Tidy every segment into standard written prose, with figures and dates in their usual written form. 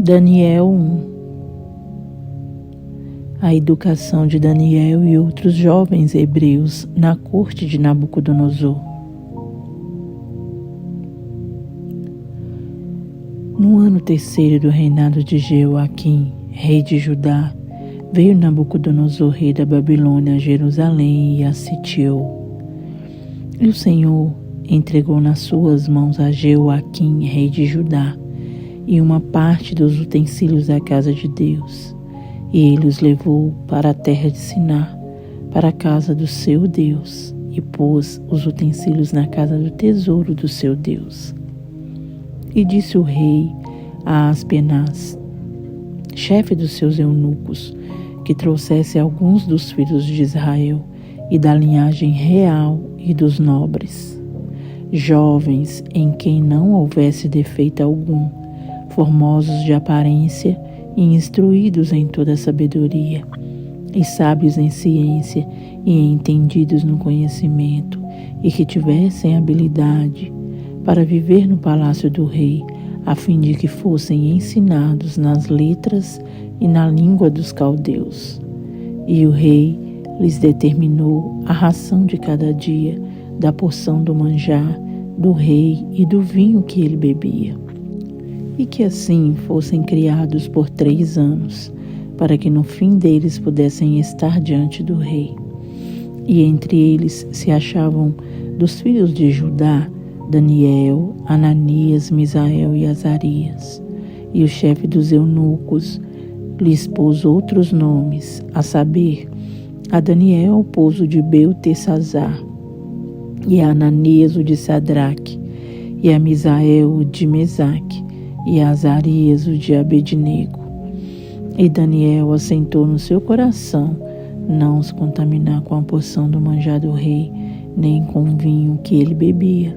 Daniel 1. A educação de Daniel e outros jovens hebreus na corte de Nabucodonosor. No ano terceiro do reinado de Jeoaquim, rei de Judá, veio Nabucodonosor, rei da Babilônia, a Jerusalém e a sitiou. E o Senhor entregou nas suas mãos a Jeoaquim, rei de Judá, e uma parte dos utensílios da casa de Deus. E ele os levou para a terra de Siná, para a casa do seu Deus, e pôs os utensílios na casa do tesouro do seu Deus. E disse o rei a Aspenaz, chefe dos seus eunucos, que trouxesse alguns dos filhos de Israel e da linhagem real e dos nobres, jovens em quem não houvesse defeito algum, formosos de aparência e instruídos em toda a sabedoria, e sábios em ciência e entendidos no conhecimento, e que tivessem habilidade para viver no palácio do rei, a fim de que fossem ensinados nas letras e na língua dos caldeus. E o rei lhes determinou a ração de cada dia, da porção do manjar do rei e do vinho que ele bebia. E que assim fossem criados por 3 anos, para que no fim deles pudessem estar diante do rei. E entre eles se achavam dos filhos de Judá, Daniel, Ananias, Misael e Azarias. E o chefe dos eunucos lhes pôs outros nomes, a saber, a Daniel pôs o de Beltesazar, e a Ananias o de Sadraque, e a Misael o de Mesaque, e a Azarias o de Abednego. E Daniel assentou no seu coração não se contaminar com a porção do manjar do rei, nem com o vinho que ele bebia.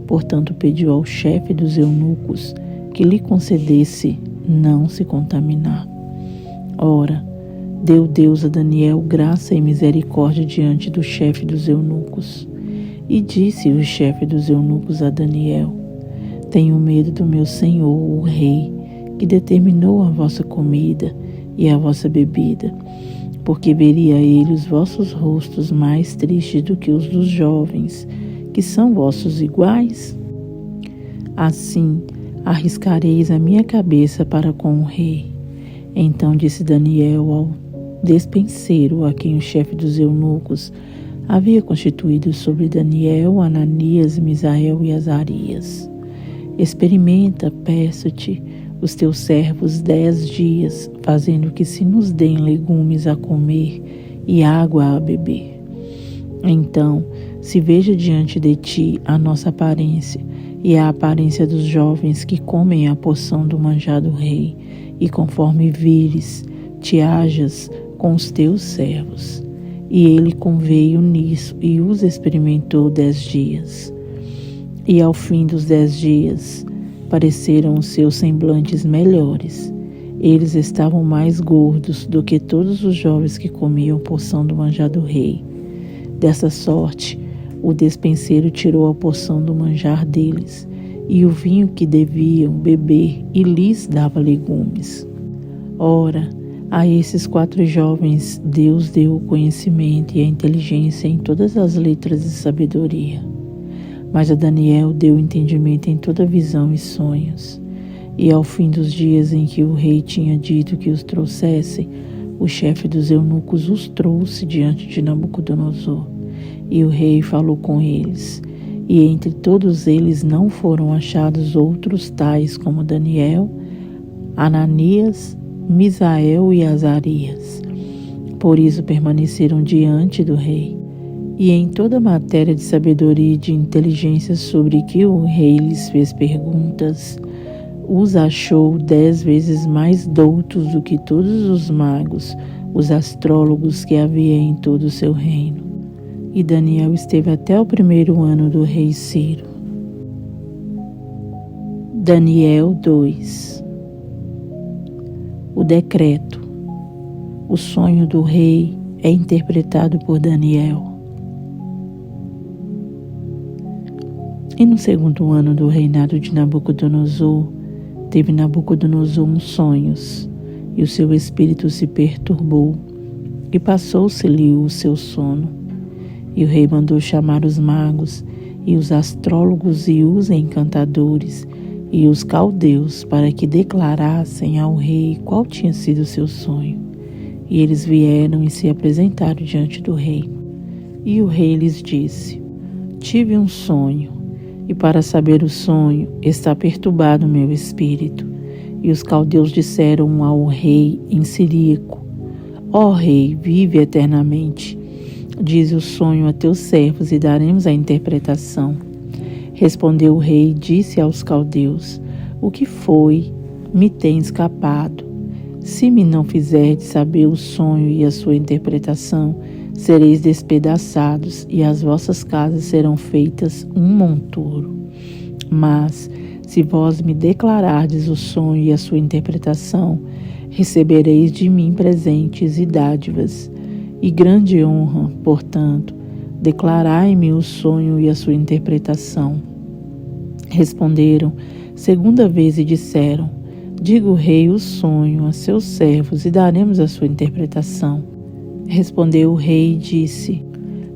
Portanto, pediu ao chefe dos eunucos que lhe concedesse não se contaminar. Ora, deu Deus a Daniel graça e misericórdia diante do chefe dos eunucos. E disse o chefe dos eunucos a Daniel: tenho medo do meu senhor, o rei, que determinou a vossa comida e a vossa bebida, porque veria ele os vossos rostos mais tristes do que os dos jovens, que são vossos iguais? Assim, arriscareis a minha cabeça para com o rei. Então disse Daniel ao despenseiro, a quem o chefe dos eunucos havia constituído sobre Daniel, Ananias, Misael e Azarias: experimenta, peço-te, os teus servos 10 dias, fazendo que se nos deem legumes a comer e água a beber. Então, se veja diante de ti a nossa aparência e a aparência dos jovens que comem a porção do manjar do rei, e conforme vires, te hajas com os teus servos. E ele conveio nisso e os experimentou 10 dias. E ao fim dos 10 dias, pareceram os seus semblantes melhores. Eles estavam mais gordos do que todos os jovens que comiam porção do manjar do rei. Dessa sorte, o despenseiro tirou a porção do manjar deles, e o vinho que deviam beber, e lhes dava legumes. Ora, a esses 4 jovens Deus deu o conhecimento e a inteligência em todas as letras e sabedoria. Mas a Daniel deu entendimento em toda visão e sonhos. E ao fim dos dias em que o rei tinha dito que os trouxessem, o chefe dos eunucos os trouxe diante de Nabucodonosor. E o rei falou com eles. E entre todos eles não foram achados outros tais como Daniel, Ananias, Misael e Azarias. Por isso permaneceram diante do rei. E em toda matéria de sabedoria e de inteligência sobre que o rei lhes fez perguntas, os achou 10 vezes mais doutos do que todos os magos, os astrólogos que havia em todo o seu reino. E Daniel esteve até o 1º ano do rei Ciro. Daniel 2. O decreto. O sonho do rei é interpretado por Daniel. E no 2º ano do reinado de Nabucodonosor, teve Nabucodonosor uns sonhos, e o seu espírito se perturbou, e passou-se-lhe o seu sono. E o rei mandou chamar os magos, e os astrólogos, e os encantadores, e os caldeus, para que declarassem ao rei qual tinha sido o seu sonho. E eles vieram e se apresentaram diante do rei. E o rei lhes disse: tive um sonho, e para saber o sonho está perturbado o meu espírito. E os caldeus disseram ao rei em siríaco: ó rei, vive eternamente. Dize o sonho a teus servos e daremos a interpretação. Respondeu o rei e disse aos caldeus: o que foi? Me tem escapado. Se me não fizerdes saber o sonho e a sua interpretação, sereis despedaçados, e as vossas casas serão feitas um monturo. Mas, se vós me declarardes o sonho e a sua interpretação, recebereis de mim presentes e dádivas, e grande honra. Portanto, declarai-me o sonho e a sua interpretação. Responderam segunda vez e disseram: diga o rei o sonho a seus servos e daremos a sua interpretação. Respondeu o rei e disse: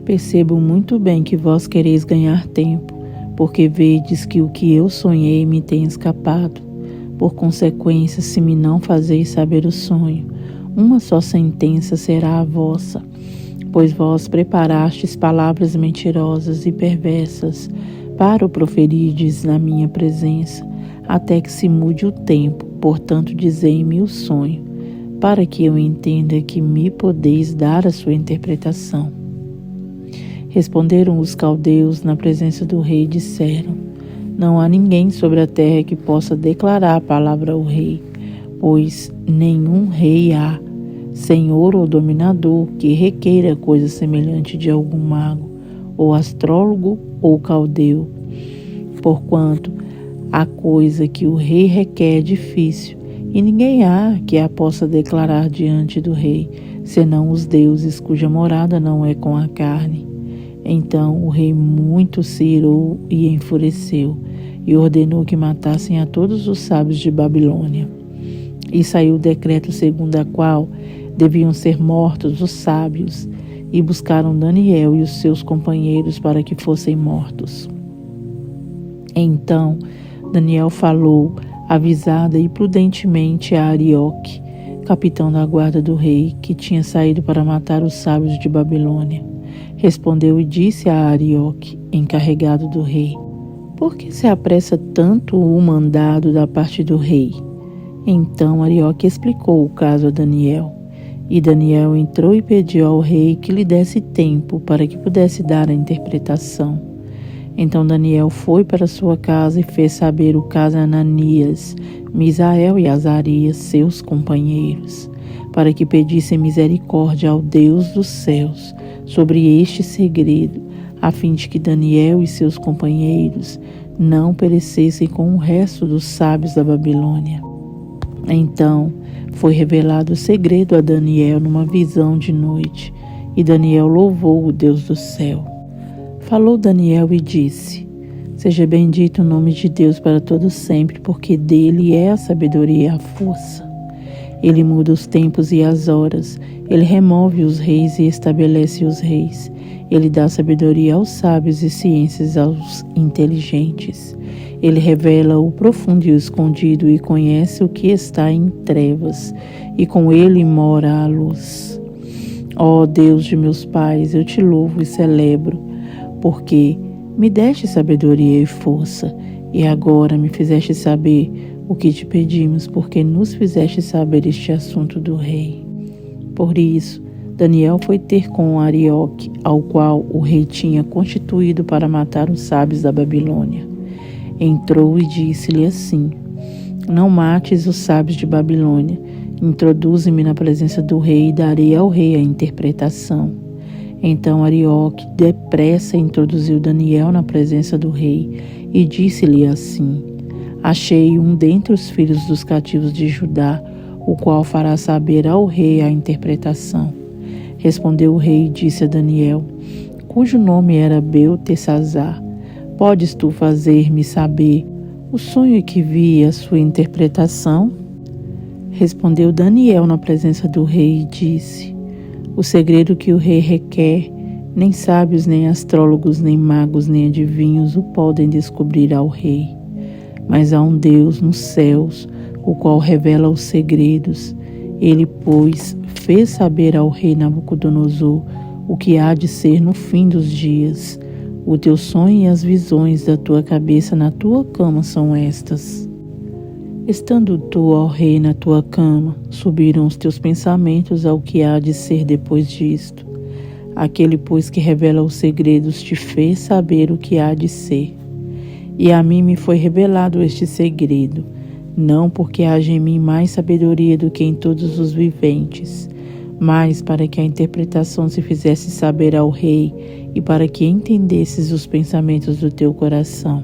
percebo muito bem que vós quereis ganhar tempo, porque vedes que o que eu sonhei me tem escapado. Por consequência, se me não fazeis saber o sonho, uma só sentença será a vossa, pois vós preparastes palavras mentirosas e perversas para o proferirdes na minha presença, até que se mude o tempo. Portanto, dizei-me o sonho, para que eu entenda que me podeis dar a sua interpretação. Responderam os caldeus na presença do rei e disseram: não há ninguém sobre a terra que possa declarar a palavra ao rei, pois nenhum rei há, senhor ou dominador, que requeira coisa semelhante de algum mago, ou astrólogo, ou caldeu. Porquanto a coisa que o rei requer é difícil, e ninguém há que a possa declarar diante do rei, senão os deuses cuja morada não é com a carne. Então o rei muito se irou e enfureceu, e ordenou que matassem a todos os sábios de Babilônia. E saiu o decreto segundo a qual deviam ser mortos os sábios, e buscaram Daniel e os seus companheiros para que fossem mortos. Então Daniel falou avisada e prudentemente a Arioque, capitão da guarda do rei, que tinha saído para matar os sábios de Babilônia. Respondeu e disse a Arioque, encarregado do rei: por que se apressa tanto o mandado da parte do rei? Então Arioque explicou o caso a Daniel. E Daniel entrou e pediu ao rei que lhe desse tempo para que pudesse dar a interpretação. Então Daniel foi para sua casa e fez saber o caso a Ananias, Misael e Azarias, seus companheiros, para que pedissem misericórdia ao Deus dos céus sobre este segredo, a fim de que Daniel e seus companheiros não perecessem com o resto dos sábios da Babilônia. Então foi revelado o segredo a Daniel numa visão de noite, e Daniel louvou o Deus do céu. Falou Daniel e disse: seja bendito o nome de Deus para todo sempre, porque dele é a sabedoria e a força. Ele muda os tempos e as horas, ele remove os reis e estabelece os reis. Ele dá sabedoria aos sábios e ciências aos inteligentes. Ele revela o profundo e o escondido e conhece o que está em trevas, e com ele mora a luz. Ó Deus de meus pais, eu te louvo e celebro, porque me deste sabedoria e força, e agora me fizeste saber o que te pedimos, porque nos fizeste saber este assunto do rei. Por isso, Daniel foi ter com Arioque, ao qual o rei tinha constituído para matar os sábios da Babilônia. Entrou e disse-lhe assim: não mates os sábios de Babilônia, introduze-me na presença do rei e darei ao rei a interpretação. Então Arioque depressa introduziu Daniel na presença do rei e disse-lhe assim: achei um dentre os filhos dos cativos de Judá, o qual fará saber ao rei a interpretação. Respondeu o rei e disse a Daniel, cujo nome era Beltesazar: podes tu fazer-me saber O sonho que vi e a sua interpretação? Respondeu Daniel na presença do rei e disse: o segredo que o rei requer, nem sábios, nem astrólogos, nem magos, nem adivinhos o podem descobrir ao rei. Mas há um Deus nos céus, o qual revela os segredos. Ele, pois, fez saber ao rei Nabucodonosor o que há de ser no fim dos dias. O teu sonho e as visões da tua cabeça na tua cama são estas. Estando tu, ó rei, na tua cama, subiram os teus pensamentos ao que há de ser depois disto. Aquele, pois, que revela os segredos te fez saber o que há de ser. E a mim me foi revelado este segredo, não porque haja em mim mais sabedoria do que em todos os viventes, mas para que a interpretação se fizesse saber ao rei e para que entendesses os pensamentos do teu coração.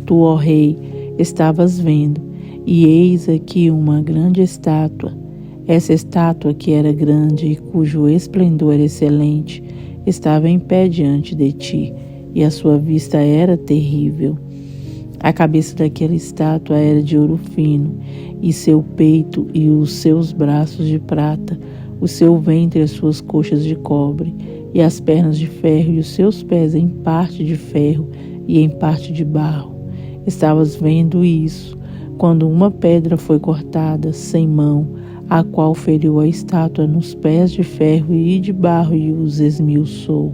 Tu, ó rei, estavas vendo, e eis aqui uma grande estátua. Essa estátua, que era grande e cujo esplendor era excelente, estava em pé diante de ti, e a sua vista era terrível. A cabeça daquela estátua era de ouro fino, e seu peito e os seus braços de prata, o seu ventre e as suas coxas de cobre, e as pernas de ferro, e os seus pés em parte de ferro e em parte de barro. Estavas vendo isso, quando uma pedra foi cortada, sem mão, a qual feriu a estátua nos pés de ferro e de barro e os esmiuçou.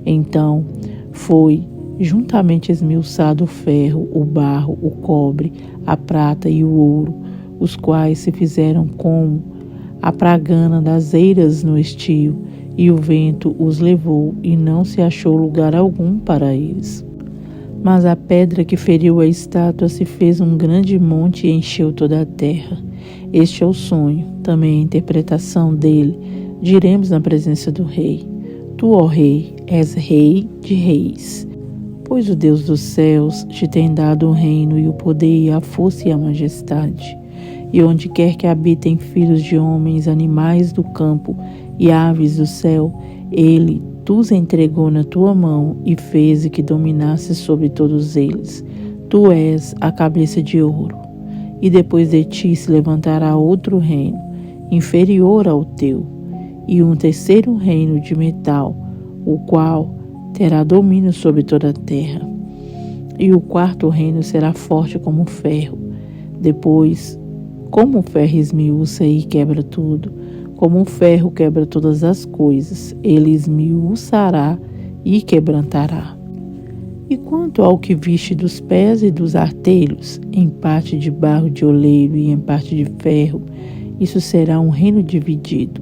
Então foi juntamente esmiuçado o ferro, o barro, o cobre, a prata e o ouro, os quais se fizeram como a pragana das eiras no estio, e o vento os levou, e não se achou lugar algum para eles. Mas a pedra que feriu a estátua se fez um grande monte e encheu toda a terra. Este é o sonho, também a interpretação dele, diremos na presença do rei. Tu, ó rei, és rei de reis, pois o Deus dos céus te tem dado o reino e o poder e a força e a majestade. E onde quer que habitem filhos de homens, animais do campo e aves do céu, ele os entregou na tua mão e fez que dominasses sobre todos eles. Tu és a cabeça de ouro. E depois de ti se levantará outro reino, inferior ao teu, e um terceiro reino de metal, o qual terá domínio sobre toda a terra. E o quarto reino será forte como o ferro. Depois, como o ferro esmiuça e quebra tudo, como o ferro quebra todas as coisas, ele esmiuçará e quebrantará. E quanto ao que viste dos pés e dos artelhos, em parte de barro de oleiro e em parte de ferro, isso será um reino dividido.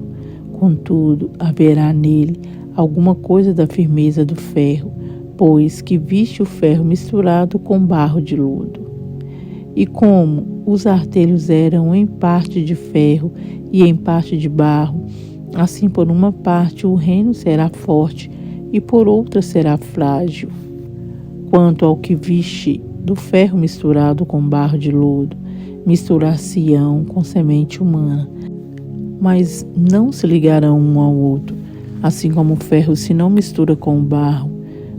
Contudo, haverá nele alguma coisa da firmeza do ferro, pois que viste o ferro misturado com barro de lodo. E como os artelhos eram em parte de ferro e em parte de barro, assim por uma parte o reino será forte e por outra será frágil. Quanto ao que viste do ferro misturado com barro de lodo, misturar-se-ão com semente humana, mas não se ligarão um ao outro, assim como o ferro se não mistura com o barro.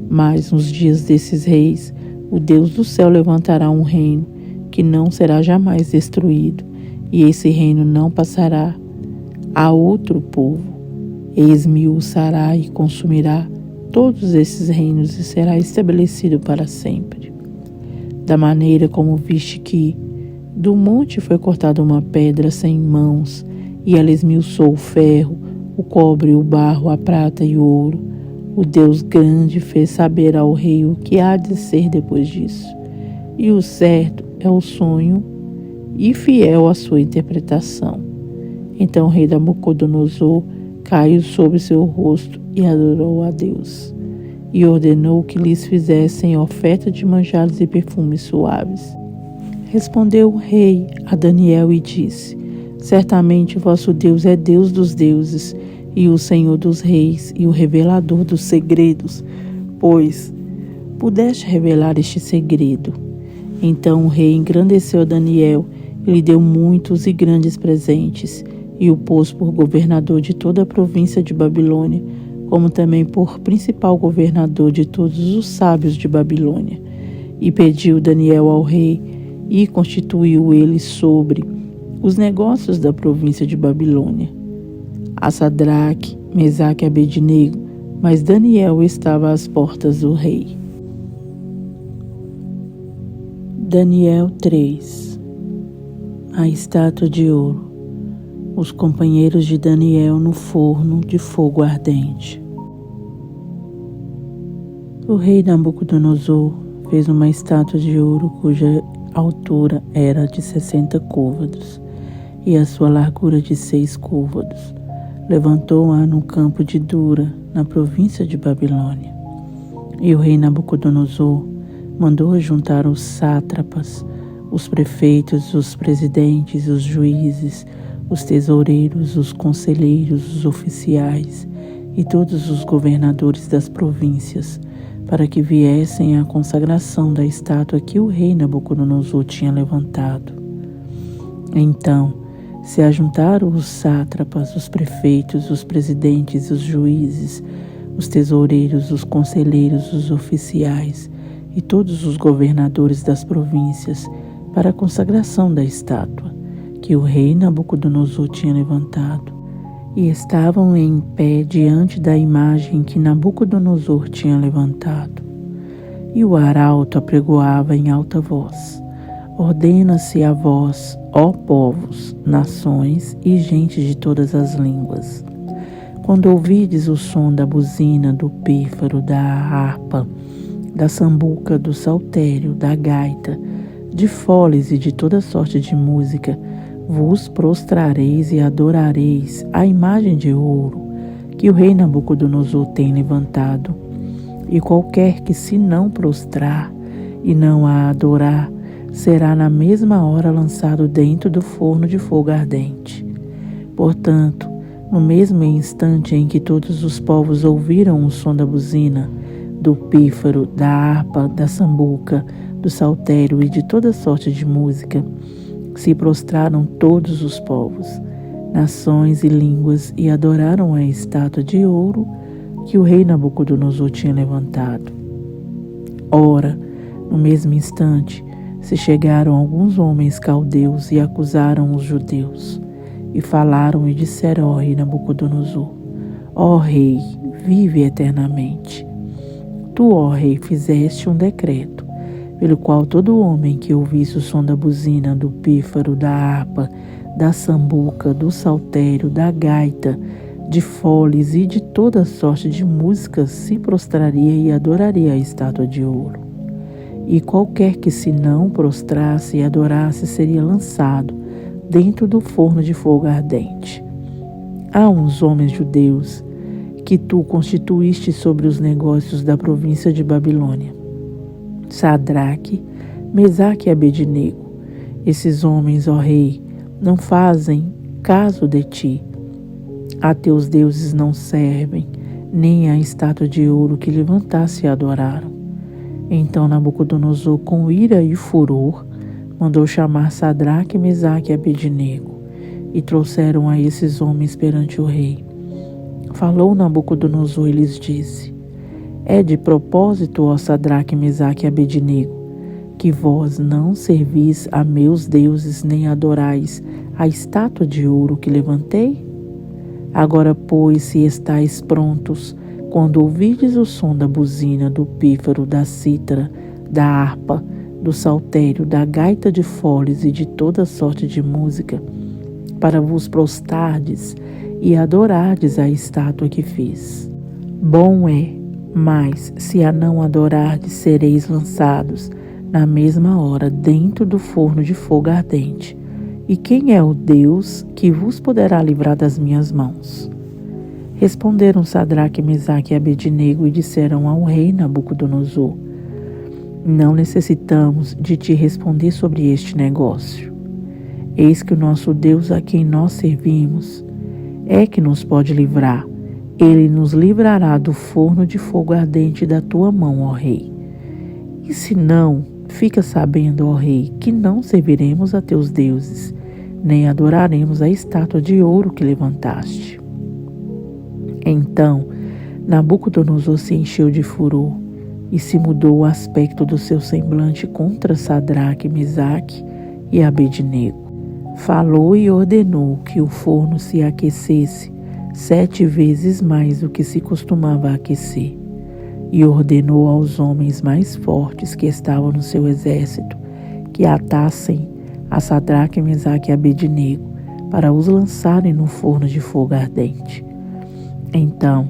Mas nos dias desses reis, o Deus do céu levantará um reino que não será jamais destruído, e esse reino não passará a outro povo. Esmiuçará e consumirá todos esses reinos e será estabelecido para sempre. Da maneira como viste que do monte foi cortada uma pedra sem mãos, e ela esmiuçou o ferro, o cobre, o barro, a prata e o ouro, o Deus grande fez saber ao rei o que há de ser depois disso. E o certo é o sonho e fiel a sua interpretação. Então o rei Nabucodonosor caiu sobre seu rosto e adorou a Deus, e ordenou que lhes fizessem oferta de manjares e perfumes suaves. Respondeu o rei a Daniel e disse: certamente vosso Deus é Deus dos deuses, e o Senhor dos reis, e o revelador dos segredos, pois pudeste revelar este segredo. Então o rei engrandeceu Daniel, e lhe deu muitos e grandes presentes, e o pôs por governador de toda a província de Babilônia, como também por principal governador de todos os sábios de Babilônia. E pediu Daniel ao rei e constituiu ele sobre os negócios da província de Babilônia. A Sadraque, Mesaque e Abednego, mas Daniel estava às portas do rei. Daniel 3. A estátua de ouro. Os companheiros de Daniel no forno de fogo ardente. O rei Nabucodonosor fez uma estátua de ouro cuja altura era de 60 côvados e a sua largura de 6 côvados. Levantou-a no campo de Dura, na província de Babilônia. E o rei Nabucodonosor mandou juntar os sátrapas, os prefeitos, os presidentes, os juízes, os tesoureiros, os conselheiros, os oficiais e todos os governadores das províncias, para que viessem à consagração da estátua que o rei Nabucodonosor tinha levantado. Então se ajuntaram os sátrapas, os prefeitos, os presidentes, os juízes, os tesoureiros, os conselheiros, os oficiais e todos os governadores das províncias para a consagração da estátua que o rei Nabucodonosor tinha levantado, e estavam em pé diante da imagem que Nabucodonosor tinha levantado. E o arauto apregoava em alta voz: ordena-se a vós, ó povos, nações e gente de todas as línguas, quando ouvides o som da buzina, do pífaro, da harpa, da sambuca, do saltério, da gaita, de foles e de toda sorte de música, vos prostrareis e adorareis a imagem de ouro que o rei Nabucodonosor tem levantado, e qualquer que se não prostrar e não a adorar, será na mesma hora lançado dentro do forno de fogo ardente. Portanto, no mesmo instante em que todos os povos ouviram o som da buzina, do pífaro, da harpa, da sambuca, do saltério e de toda sorte de música, se prostraram todos os povos, nações e línguas e adoraram a estátua de ouro que o rei Nabucodonosor tinha levantado. Ora, no mesmo instante, se chegaram alguns homens caldeus e acusaram os judeus, e falaram e disseram ao rei Nabucodonosor: ó rei, vive eternamente. Tu, ó rei, fizeste um decreto, pelo qual todo homem que ouvisse o som da buzina, do pífaro, da harpa, da sambuca, do saltério, da gaita, de foles e de toda sorte de músicas se prostraria e adoraria a estátua de ouro. E qualquer que se não prostrasse e adorasse seria lançado dentro do forno de fogo ardente. Há uns homens judeus que tu constituíste sobre os negócios da província de Babilônia: Sadraque, Mesaque e Abednego. Esses homens, ó rei, não fazem caso de ti. A teus deuses não servem, nem a estátua de ouro que levantaste e adoraram. Então Nabucodonosor, com ira e furor, mandou chamar Sadraque, Mesaque e Abednego, e trouxeram a esses homens perante o rei. Falou Nabucodonosor e lhes disse: é de propósito, ó Sadraque, Mesaque e Abednego, que vós não servis a meus deuses nem adorais a estátua de ouro que levantei? Agora, pois, se estáis prontos, quando ouvides o som da buzina, do pífaro, da cítara, da harpa, do saltério, da gaita de foles e de toda sorte de música, para vos prostardes e adorardes a estátua que fiz. Bom é, mas se a não adorardes, sereis lançados na mesma hora dentro do forno de fogo ardente. E quem é o Deus que vos poderá livrar das minhas mãos? Responderam Sadraque, Mesaque e Abednego e disseram ao rei Nabucodonosor: não necessitamos de te responder sobre este negócio. Eis que o nosso Deus, a quem nós servimos, é que nos pode livrar. Ele nos livrará do forno de fogo ardente da tua mão, ó rei. E se não, fica sabendo, ó rei, que não serviremos a teus deuses, nem adoraremos a estátua de ouro que levantaste. Então Nabucodonosor se encheu de furor, e se mudou o aspecto do seu semblante contra Sadraque, Mesaque e Abednego. Falou e ordenou que o forno se aquecesse 7 vezes mais do que se costumava aquecer. E ordenou aos homens mais fortes que estavam no seu exército que atassem a Sadraque, Mesaque e Abednego para os lançarem no forno de fogo ardente. Então,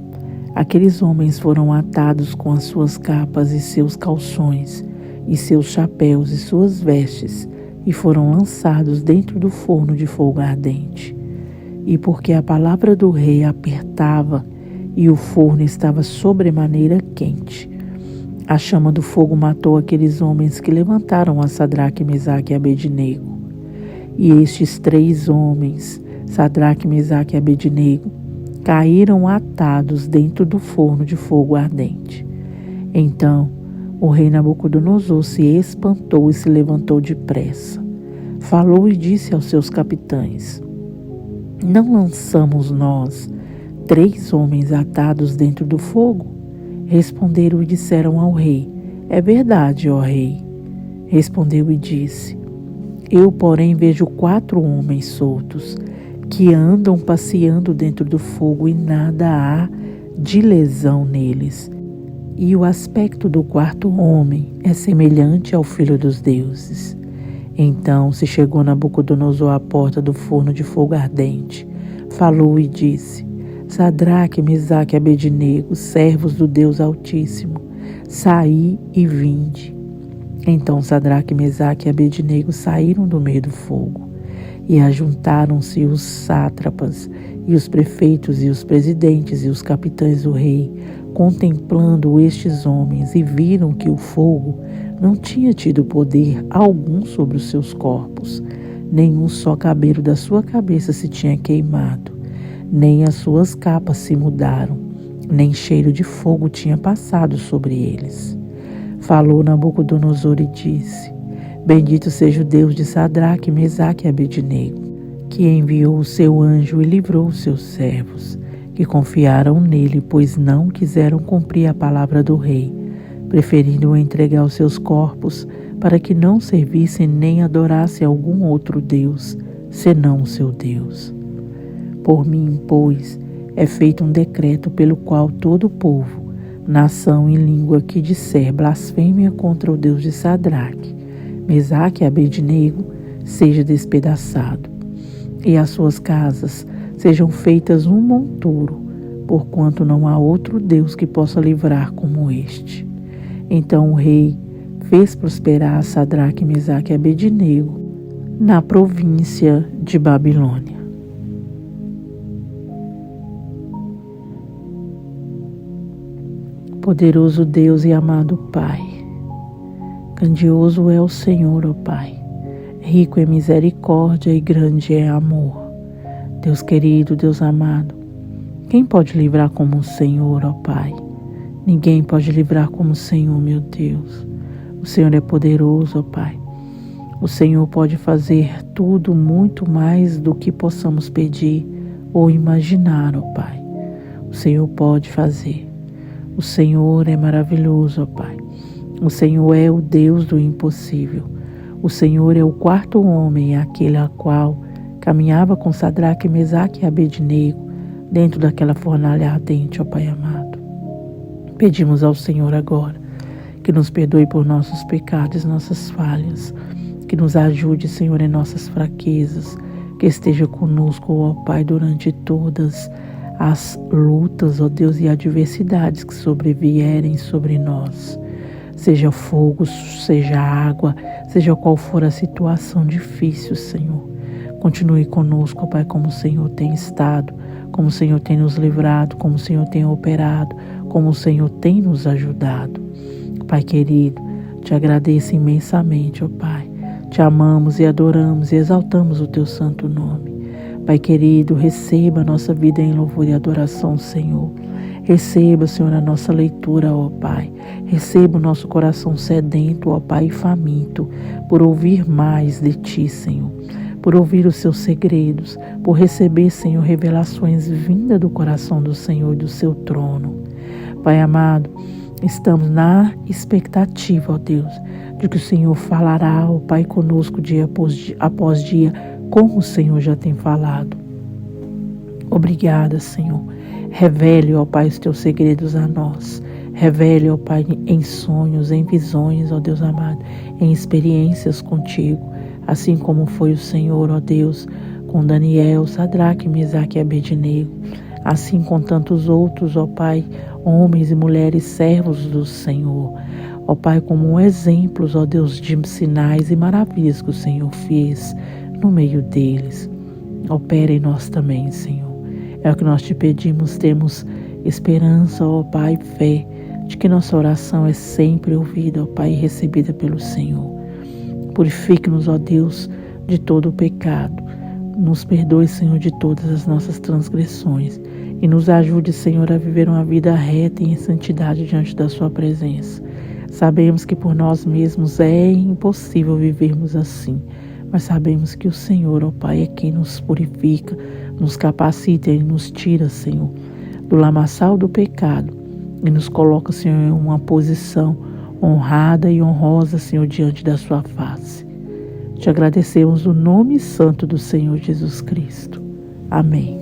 aqueles homens foram atados com as suas capas e seus calções, e seus chapéus e suas vestes, e foram lançados dentro do forno de fogo ardente. E porque a palavra do rei apertava, e o forno estava sobremaneira quente, a chama do fogo matou aqueles homens que levantaram a Sadraque, Mesaque e Abednego. E estes 3 homens, Sadraque, Mesaque e Abednego, caíram atados dentro do forno de fogo ardente. Então o rei Nabucodonosor se espantou e se levantou depressa. Falou e disse aos seus capitães: não lançamos nós 3 homens atados dentro do fogo? Responderam e disseram ao rei: é verdade, ó rei. Respondeu e disse: eu, porém, vejo 4 homens soltos, que andam passeando dentro do fogo e nada há de lesão neles. E o aspecto do 4º homem é semelhante ao filho dos deuses. Então se chegou Nabucodonosor à porta do forno de fogo ardente, falou e disse: Sadraque, Mesaque e Abednego, servos do Deus Altíssimo, saí e vinde. Então Sadraque, Mesaque e Abednego saíram do meio do fogo. E ajuntaram-se os sátrapas, e os prefeitos, e os presidentes, e os capitães do rei, contemplando estes homens, e viram que o fogo não tinha tido poder algum sobre os seus corpos, nenhum só cabelo da sua cabeça se tinha queimado, nem as suas capas se mudaram, nem cheiro de fogo tinha passado sobre eles. Falou Nabucodonosor e disse: bendito seja o Deus de Sadraque, Mesaque e Abednego, que enviou o seu anjo e livrou os seus servos, que confiaram nele, pois não quiseram cumprir a palavra do rei, preferindo entregar os seus corpos para que não servissem nem adorassem algum outro Deus, senão o seu Deus. Por mim, pois, é feito um decreto pelo qual todo o povo, nação e língua que disser blasfêmia contra o Deus de Sadraque, Mesaque e Abednego seja despedaçado, e as suas casas sejam feitas um monturo, porquanto não há outro Deus que possa livrar como este. Então o rei fez prosperar Sadraque, Mesaque e Abednego na província de Babilônia. Poderoso Deus e amado Pai, grandioso é o Senhor, ó Pai, rico em misericórdia e grande é amor. Deus querido, Deus amado, quem pode livrar como o Senhor, ó Pai? Ninguém pode livrar como o Senhor, meu Deus. O Senhor é poderoso, ó Pai. O Senhor pode fazer tudo muito mais do que possamos pedir ou imaginar, ó Pai. O Senhor pode fazer. O Senhor é maravilhoso, ó Pai. O Senhor é o Deus do impossível. O Senhor é o 4º homem, aquele a qual caminhava com Sadraque, Mesaque e Abednego dentro daquela fornalha ardente, ó Pai amado. Pedimos ao Senhor agora que nos perdoe por nossos pecados e nossas falhas, que nos ajude, Senhor, em nossas fraquezas, que esteja conosco, ó Pai, durante todas as lutas, ó Deus, e adversidades que sobrevierem sobre nós. Seja fogo, seja água, seja qual for a situação difícil, Senhor. Continue conosco, Pai, como o Senhor tem estado, como o Senhor tem nos livrado, como o Senhor tem operado, como o Senhor tem nos ajudado. Pai querido, te agradeço imensamente, ó Pai. Te amamos e adoramos e exaltamos o teu santo nome. Pai querido, receba a nossa vida em louvor e adoração, Senhor. Receba, Senhor, a nossa leitura, ó Pai. Receba o nosso coração sedento, ó Pai, e faminto, por ouvir mais de Ti, Senhor. Por ouvir os Seus segredos, por receber, Senhor, revelações vindas do coração do Senhor e do Seu trono. Pai amado, Estamos na expectativa, ó Deus, de que o Senhor falará, ó Pai, conosco dia após dia, como o Senhor já tem falado. Obrigada, Senhor. Revele, ó Pai, os teus segredos a nós. Revele, ó Pai, em sonhos, em visões, ó Deus amado, em experiências contigo, assim como foi o Senhor, ó Deus, com Daniel, Sadraque, Mesaque e Abednego, assim com tantos outros, ó Pai, homens e mulheres servos do Senhor, ó Pai, como exemplos, ó Deus, de sinais e maravilhas que o Senhor fez no meio deles. Opera em nós também, Senhor. É o que nós te pedimos, temos esperança, ó Pai, fé, de que nossa oração é sempre ouvida, ó Pai, e recebida pelo Senhor. Purifique-nos, ó Deus, de todo o pecado. Nos perdoe, Senhor, de todas as nossas transgressões e nos ajude, Senhor, a viver uma vida reta e em santidade diante da sua presença. Sabemos que por nós mesmos é impossível vivermos assim, mas sabemos que o Senhor, ó Pai, é quem nos purifica, nos capacita e nos tira, Senhor, do lamaçal do pecado e nos coloca, Senhor, em uma posição honrada e honrosa, Senhor, diante da sua face. Te agradecemos no nome santo do Senhor Jesus Cristo. Amém.